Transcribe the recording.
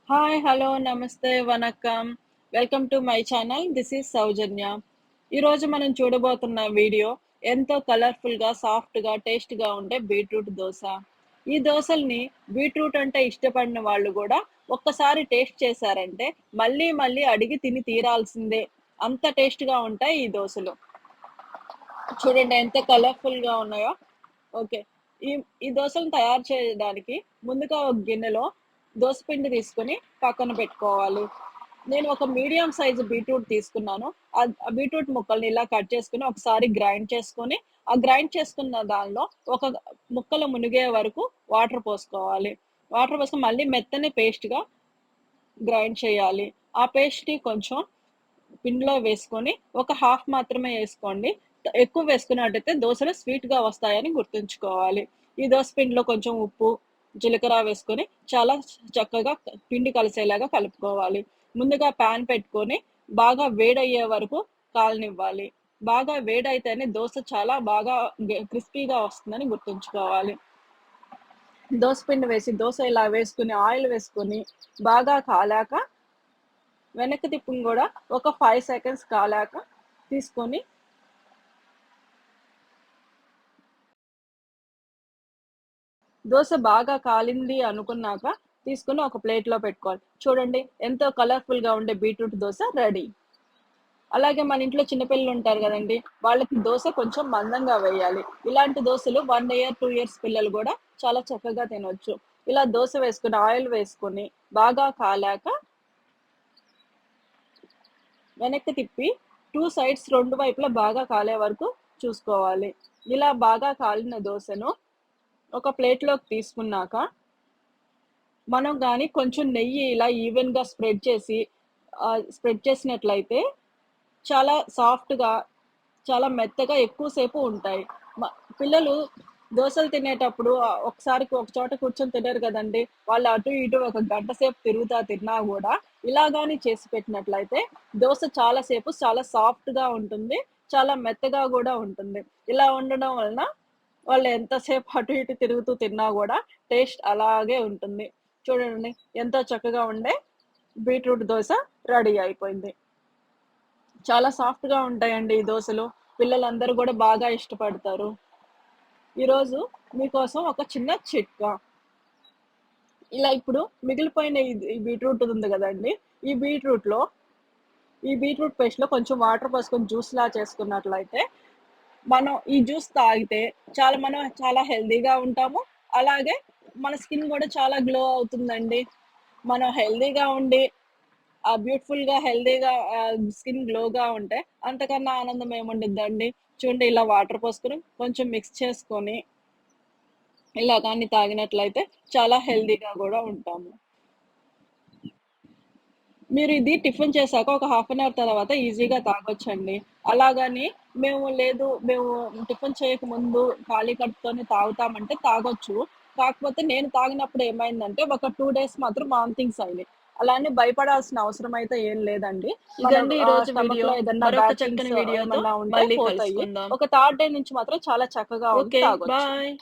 Hi, hello, namaste, vanakkam. Welcome to my channel. This is Soujanya. ఈరోజు మనం చూడబోతున్న video ఎంతో కలర్‌ఫుల్‌గా, సాఫ్ట్‌గా, టేస్ట్‌గా ఉండే బీట్రూట్ దోస. ఈ దోసల్ని బీట్రూట్ అంటే ఇష్టపడిన వాళ్ళు గూడా ఒక్కసారి టేస్ట్ చేశారంటే మళ్ళీ మళ్ళీ అడిగి తిని తీరాల్సిందే. అంత టేస్ట్‌గా ఉంటాయి ఈ దోసలు. చూడండి ఎంత కలర్‌ఫుల్‌గా ఉన్నాయో. ఓకే. ఈ ఈ దోసలను తయారు చేయడానికి ముందుగా ఒక గిన్నెలో దోస పిండి తీసుకొని పక్కన పెట్టుకోవాలి. నేను ఒక మీడియం సైజు బీట్రూట్ తీసుకున్నాను. ఆ బీట్రూట్ ముక్కల్ని ఇలా కట్ చేసుకొని ఒకసారి గ్రైండ్ చేసుకొని, ఆ గ్రైండ్ చేసుకున్న దానిలో ఒక ముక్కలు మునిగే వరకు వాటర్ పోసుకోవాలి. వాటర్ పోసుకొని మళ్ళీ మెత్తని పేస్ట్‌గా గ్రైండ్ చేయాలి. ఆ పేస్ట్‌ని కొంచెం పిండిలో వేసుకొని ఒక హాఫ్ మాత్రమే ఏసుకోండి. ఎక్కువ వేసుకున్నట్టయితే దోసలు స్వీట్‌గా వస్తాయని గుర్తుంచుకోవాలి. ఈ దోస పిండిలో కొంచెం ఉప్పు, జీలకర్ర వేసుకొని చాలా చక్కగా పిండి కలిసేలాగా కలుపుకోవాలి. ముందుగా పాన్ పెట్టుకొని బాగా వేడయ్యే వరకు కాలనివ్వాలి. బాగా వేడైతేనే దోస చాలా బాగా క్రిస్పీగా వస్తుందని గుర్తుంచుకోవాలి. దోస పిండి వేసి దోస ఇలా వేసుకొని ఆయిల్ వేసుకొని బాగా కాలాక వెనక్కి తిప్పుకొని కూడా ఒక 5 సెకండ్స్ కాలాక తీసుకొని దోస బాగా కాలింది అనుకున్నాక తీసుకొని ఒక ప్లేట్‌లో పెట్టుకోవాలి. చూడండి ఎంతో కలర్‌ఫుల్‌గా ఉండే బీట్రూట్ దోస రెడీ. అలాగే మన ఇంట్లో చిన్న పిల్లలుంటారు గదండీ! వాళ్ళకి దోస కొంచెం మందంగా వేయాలి. ఇలాంటి దోసలు 1 ఇయర్, 2 ఇయర్స్ పిల్లలు గూడా చాలా చక్కగా తినొచ్చు. ఇలా దోస వేసుకొని, ఆయిల్ వేసుకొని బాగా కాలాక వెనక్కి తిప్పి 2 సైడ్స్ 2 వైపులా బాగా కాలే వరకు చూసుకోవాలి. ఇలా బాగా కాలిన దోసను ఒక ప్లేట్‌లోకి తీసుకున్నాక, మనం గాని కొంచెం నెయ్యి ఇలా ఈవెన్‌గా స్ప్రెడ్ చేసినట్లయితే చాలా సాఫ్ట్‌గా, చాలా మెత్తగా ఎక్కువ సేపు ఉంటాయి. మ పిల్లలు దోసలు తినేటప్పుడు ఒకసారికి ఒక చోట కూర్చొని తినరు గదండీ! వాళ్ళు అటు ఇటు ఒక గంట సేపు తిరుగుతా తిన్నా గూడా ఇలా గాని చేసి పెట్టినట్లయితే దోస చాలా సేపు చాలా సాఫ్ట్‌గా ఉంటుంది. చాలా మెత్తగా గూడా ఉంటుంది. ఇలా ఉండడం వలన వాళ్ళు ఎంతసేపు అటు ఇటు తిరుగుతూ తిన్నా గూడా టేస్ట్ అలాగే ఉంటుంది. చూడండి ఎంతో చక్కగా ఉండే బీట్రూట్ దోస రెడీ అయిపోయింది. చాలా సాఫ్ట్‌గా ఉంటాయండి ఈ దోసలు. పిల్లలందరూ గూడా బాగా ఇష్టపడతారు. ఈరోజు మీకోసం ఒక చిన్న చిట్కా. ఇలా ఇప్పుడు మిగిలిపోయిన ఈ బీట్రూట్ ఉంది గదండీ! ఈ బీట్రూట్‌లో ఈ బీట్రూట్ పేస్ట్‌లో కొంచెం వాటర్ పోసుకొని జ్యూస్‌లా చేసుకున్నట్లయితే, మనం ఈ జ్యూస్ తాగితే మనం చాలా హెల్తీగా ఉంటాము. అలాగే మన స్కిన్ గూడా చాలా గ్లో అవుతుందండి. మనం హెల్తీగా ఉండి హెల్తీగా స్కిన్ గ్లోగా ఉంటే అంతకన్నా ఆనందం ఏముండిద్దండి. చూడండి ఇలా వాటర్ పోసుకొని, కొంచెం మిక్స్ చేసుకొని, ఇలా గాని తాగినట్లయితే చాలా హెల్తీగా గూడా ఉంటాము. మీరు ఇది టిఫిన్ చేశాక ఒక హాఫ్ అన్ అవర్ తర్వాత ఈజీగా తాగొచ్చండి. అలాగని మేము టిఫిన్ చేయకముందు ఖాళీ కడుపుతోనే తాగుతామంటే తాగొచ్చు. కాకపోతే నేను తాగినప్పుడు ఏమైందంటే ఒక 2 డేస్ మాత్రం వామిటింగ్స్ అయినాయి. అలా అని భయపడాల్సిన అవసరం అయితే ఏం లేదండి. మన ఇదండి ఈరోజు వీడియో. స్టమక్‌లో ఏదన్నా మరొక బ్యాడ్ చక్కని థింగ్స్ వీడియోతో ఏమన్నా ఉంటే మళ్ళీ పోతాయి. కలుసుకుందాం. ఒక థర్డ్ డే నుంచి మాత్రం చాలా చక్కగా ఉంది ఓకే. తాగొచ్చు. బాయ్.